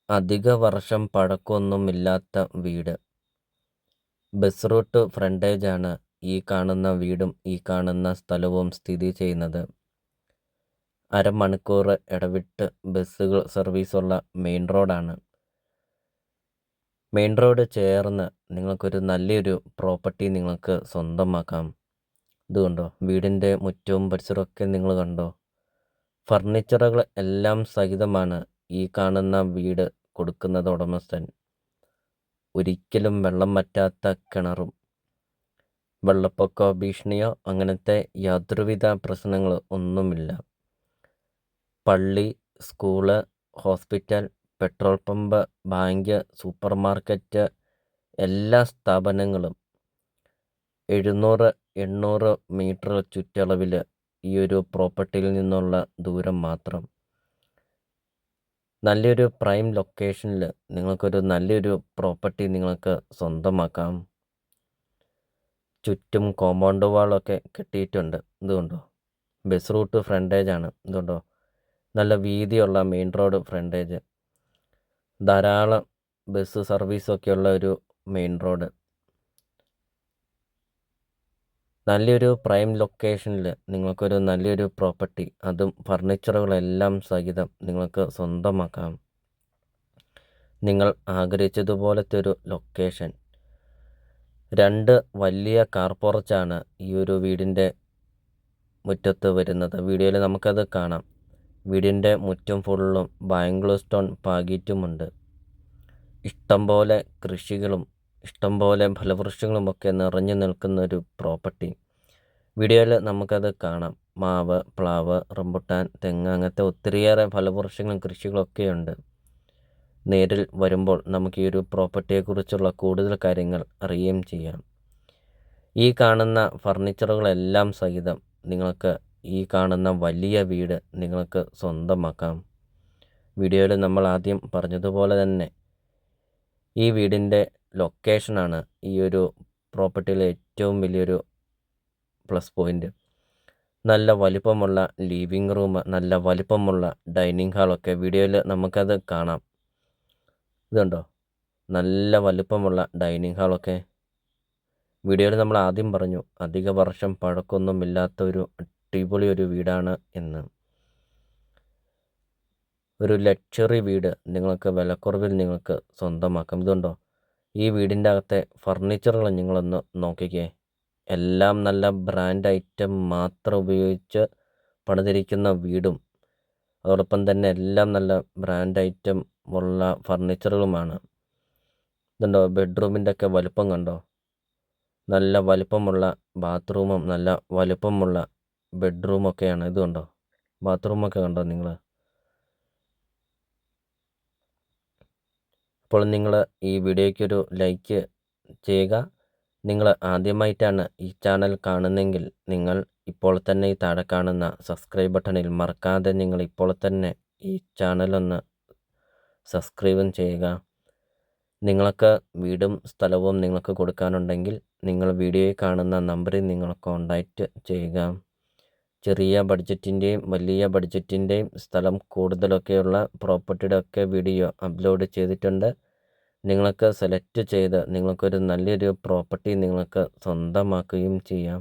അധിക വർഷം പഴക്കമൊന്നുമില്ലാത്ത വീട്. ബസ് റൂട്ട് ഫ്രണ്ടേജാണ് ഈ കാണുന്ന വീടും ഈ കാണുന്ന സ്ഥലവും സ്ഥിതി ചെയ്യുന്നത്. അരമണിക്കൂർ ഇടവിട്ട് ബസ്സുകൾ സർവീസുള്ള മെയിൻ റോഡാണ്. മെയിൻ റോഡ് ചേർന്ന് നിങ്ങൾക്കൊരു നല്ലൊരു പ്രോപ്പർട്ടി നിങ്ങൾക്ക് സ്വന്തമാക്കാം. ഇത് കണ്ടോ, വീടിൻ്റെ മുറ്റവും പരിസരമൊക്കെ നിങ്ങൾ കണ്ടോ. ഫർണിച്ചറുകൾ എല്ലാം സഹിതമാണ് ഈ കാണുന്ന വീട് കൊടുക്കുന്നത് ഉടമസ്ഥൻ. ഒരിക്കലും വെള്ളം വറ്റാത്ത കിണറും വെള്ളപ്പൊക്ക ഭീഷണിയോ അങ്ങനത്തെ യാതൊരുവിധ പ്രശ്നങ്ങൾ ഒന്നുമില്ല. പള്ളി, school, hospital, petrol pump, bank, super market എല്ലാ സ്ഥാപനങ്ങളും 700-800 മീറ്റർ ചുറ്റളവിൽ ഈ ഒരു പ്രോപ്പർട്ടിയിൽ നിന്നുള്ള ദൂരം മാത്രം. നല്ലൊരു പ്രൈം ലൊക്കേഷനിൽ നിങ്ങൾക്കൊരു നല്ലൊരു പ്രോപ്പർട്ടി നിങ്ങൾക്ക് സ്വന്തമാക്കാം. ചുറ്റും കോമ്പൗണ്ട് വാളൊക്കെ കെട്ടിയിട്ടുണ്ട്. ഇതുകൊണ്ടോ, ബസ് റൂട്ട് ഫ്രണ്ടേജാണ്. ഇതുകൊണ്ടോ, നല്ല വീതിയുള്ള മെയിൻ റോഡ് ഫ്രണ്ടേജ്, ധാരാളം ബസ് സർവീസൊക്കെയുള്ള ഒരു മെയിൻ റോഡ്. നല്ലൊരു പ്രൈം ലൊക്കേഷനിൽ നിങ്ങൾക്കൊരു നല്ലൊരു പ്രോപ്പർട്ടി, അതും ഫർണിച്ചറുകളെല്ലാം സഹിതം നിങ്ങൾക്ക് സ്വന്തമാക്കാം. നിങ്ങൾ ആഗ്രഹിച്ചതുപോലത്തെ ഒരു ലൊക്കേഷൻ. 2 വലിയ കാർ പോർച്ചാണ് ഈ ഒരു വീടിൻ്റെ മുറ്റത്ത് വരുന്നത്. വീഡിയോയിൽ നമുക്കത് കാണാം. വീടിൻ്റെ മുറ്റം ഫുള്ളും ബാംഗ്ലൂർ സ്റ്റോൺ പാകിയിട്ടുമുണ്ട്. ഇഷ്ടംപോലെ കൃഷികളും ഇഷ്ടംപോലെ ഫലവൃക്ഷങ്ങളുമൊക്കെ നിറഞ്ഞു നിൽക്കുന്ന ഒരു പ്രോപ്പർട്ടി. വീഡിയോയിൽ നമുക്കത് കാണാം. മാവ്, പ്ലാവ്, റംബുട്ടാൻ, തെങ്ങ് അങ്ങനത്തെ ഒത്തിരിയേറെ ഫലവൃക്ഷങ്ങളും കൃഷികളൊക്കെയുണ്ട്. നേരിൽ വരുമ്പോൾ നമുക്ക് ഈ ഒരു പ്രോപ്പർട്ടിയെക്കുറിച്ചുള്ള കൂടുതൽ കാര്യങ്ങൾ അറിയുകയും ചെയ്യാം. ഈ കാണുന്ന ഫർണിച്ചറുകളെല്ലാം സഹിതം നിങ്ങൾക്ക് ഈ കാണുന്ന വലിയ വീട് നിങ്ങൾക്ക് സ്വന്തമാക്കാം. വീഡിയോയിൽ നമ്മൾ ആദ്യം പറഞ്ഞതുപോലെ തന്നെ ഈ വീടിൻ്റെ ലൊക്കേഷനാണ് ഈ ഒരു പ്രോപ്പർട്ടിയിലെ ഏറ്റവും വലിയൊരു പ്ലസ് പോയിൻ്റ്. നല്ല വലിപ്പമുള്ള ലിവിങ് റൂം, നല്ല വലിപ്പമുള്ള ഡൈനിങ് ഹാളൊക്കെ വീഡിയോയിൽ നമുക്കത് കാണാം. ഇതുണ്ടോ, നല്ല വലിപ്പമുള്ള ഡൈനിങ് ഹാളൊക്കെ. വീഡിയോയിൽ നമ്മൾ ആദ്യം പറഞ്ഞു അധിക വർഷം പഴക്കമൊന്നുമില്ലാത്ത ഒരു അടിപൊളി ഒരു വീടാണ് എന്ന്. ഒരു ലക്ഷറി വീട് നിങ്ങൾക്ക് വിലക്കുറവിൽ നിങ്ങൾക്ക് സ്വന്തമാക്കാം. ഇതുണ്ടോ, ഈ വീടിൻ്റെ അകത്തെ ഫർണിച്ചറുകൾ നിങ്ങളൊന്ന് നോക്കിക്കേ. എല്ലാം നല്ല ബ്രാൻഡ് ഐറ്റം മാത്രം ഉപയോഗിച്ച് പണിതിരിക്കുന്ന വീടും അതോടൊപ്പം തന്നെ എല്ലാം നല്ല ബ്രാൻഡ് ഐറ്റം ഉള്ള ഫർണിച്ചറുകളുമാണ്. ഇതുണ്ടോ, ബെഡ്റൂമിൻ്റെ ഒക്കെ വലുപ്പം കണ്ടോ. നല്ല വലിപ്പമുള്ള ബാത്റൂമും നല്ല വലിപ്പമുള്ള ബെഡ്റൂമൊക്കെയാണ്. ഇത് കണ്ടോ, ബാത്റൂമൊക്കെ കണ്ടോ നിങ്ങൾ. അപ്പോൾ നിങ്ങൾ ഈ വീഡിയോയ്ക്കൊരു ലൈക്ക് ചെയ്യുക. നിങ്ങൾ ആദ്യമായിട്ടാണ് ഈ ചാനൽ കാണുന്നതെങ്കിൽ നിങ്ങൾ ഇപ്പോൾ തന്നെ ഈ താഴെ കാണുന്ന സബ്സ്ക്രൈബ് ബട്ടണിൽ മറക്കാതെ നിങ്ങൾ ഇപ്പോൾ തന്നെ ഈ ചാനലൊന്ന് സബ്സ്ക്രൈബും ചെയ്യുക. നിങ്ങൾക്ക് വീടും സ്ഥലവും നിങ്ങൾക്ക് കൊടുക്കാനുണ്ടെങ്കിൽ നിങ്ങൾ വീഡിയോയിൽ കാണുന്ന നമ്പറിൽ നിങ്ങൾ കോൺടാക്റ്റ് ചെയ്യുക. ചെറിയ ബഡ്ജറ്റിൻ്റെയും വലിയ ബഡ്ജറ്റിൻ്റെയും സ്ഥലം കൂടുതലൊക്കെയുള്ള പ്രോപ്പർട്ടിയുടെ ഒക്കെ വീഡിയോ അപ്ലോഡ് ചെയ്തിട്ടുണ്ട്. നിങ്ങൾക്ക് സെലക്ട് ചെയ്ത് നിങ്ങൾക്കൊരു നല്ലൊരു പ്രോപ്പർട്ടി നിങ്ങൾക്ക് സ്വന്തമാക്കുകയും ചെയ്യാം.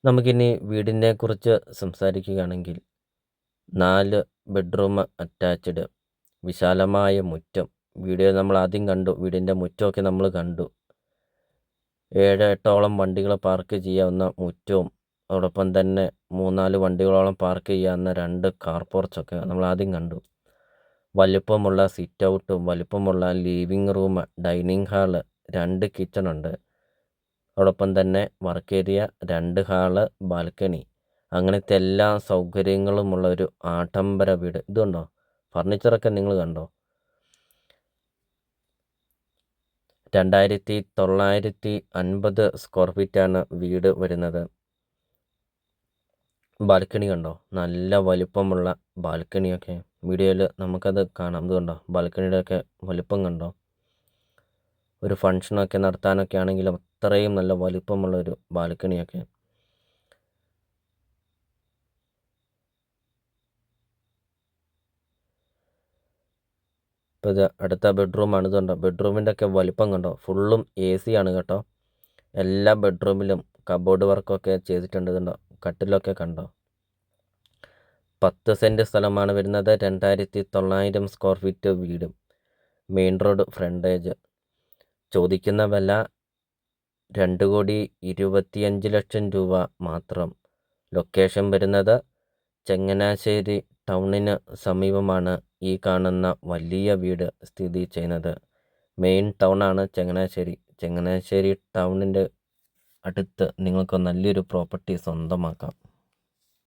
നമുക്കിനി വീടിനെ കുറിച്ച് സംസാരിക്കുകയാണെങ്കിൽ 4 ബെഡ്റൂം അറ്റാച്ച്ഡ്, വിശാലമായ മുറ്റം. വീഡിയോ നമ്മൾ ആദ്യം കണ്ടു, വീടിൻ്റെ മുറ്റമൊക്കെ നമ്മൾ കണ്ടു. 7-8ഓളം വണ്ടികൾ പാർക്ക് ചെയ്യാവുന്ന മുറ്റവും അതോടൊപ്പം തന്നെ 3-4 വണ്ടികളോളം പാർക്ക് ചെയ്യാവുന്ന 2 കാർ പോർച്ചൊക്കെ നമ്മൾ ആദ്യം കണ്ടു. വലിപ്പമുള്ള സിറ്റ് ഔട്ടും വലിപ്പമുള്ള ലിവിങ് റൂം, ഡൈനിങ് ഹാള്, 2 കിച്ചണുണ്ട്. അതോടൊപ്പം തന്നെ വർക്ക് ഏരിയ, 2 ഹാള്, ബാൽക്കണി, അങ്ങനത്തെ എല്ലാ സൗകര്യങ്ങളുമുള്ള ഒരു ആഡംബര വീട്. ഇതുണ്ടോ, ഫർണിച്ചറൊക്കെ നിങ്ങൾ കണ്ടോ. 2950 സ്ക്വയർ ഫീറ്റാണ് വീട് വരുന്നത്. ബാൽക്കണി കണ്ടോ, നല്ല വലിപ്പമുള്ള ബാൽക്കണിയൊക്കെ. വീഡിയോയിൽ നമുക്കത് കാണാം. ഇത് കണ്ടോ, ബാൽക്കണിയുടെയൊക്കെ വലിപ്പം കണ്ടോ. ഒരു ഫങ്ഷനൊക്കെ നടത്താനൊക്കെ ആണെങ്കിലും അത്രയും നല്ല വലിപ്പമുള്ളൊരു ബാൽക്കണിയൊക്കെ. ഇപ്പോൾ ഇത് അടുത്ത ബെഡ്റൂമാണ്. ഇതുണ്ടോ, ബെഡ്റൂമിൻ്റെ ഒക്കെ വലിപ്പം കണ്ടോ, ഫുള്ളും AC ആണ് കേട്ടോ. എല്ലാ ബെഡ്റൂമിലും കബോർഡ് വർക്കൊക്കെ ചെയ്തിട്ടുണ്ട്. ഇതുണ്ടോ, കട്ടിലൊക്കെ കണ്ടോ. 10 സെൻറ്റ് സ്ഥലമാണ് വരുന്നത്. 2900 സ്ക്വയർ ഫീറ്റ് വീടും, മെയിൻ റോഡ് ഫ്രണ്ടേജ്. ചോദിക്കുന്ന വില 2,25,00,000 രൂപ മാത്രം. ലൊക്കേഷൻ വരുന്നത് ചങ്ങനാശ്ശേരി ടൗണിന് സമീപമാണ് ഈ കാണുന്ന വലിയ വീട് സ്ഥിതി ചെയ്യുന്നത്. മെയിൻ ടൗണാണ് ചങ്ങനാശ്ശേരി. ചങ്ങനാശ്ശേരി ടൗണിൻ്റെ അടുത്ത് നിങ്ങൾക്ക് നല്ലൊരു പ്രോപ്പർട്ടി സ്വന്തമാക്കാം.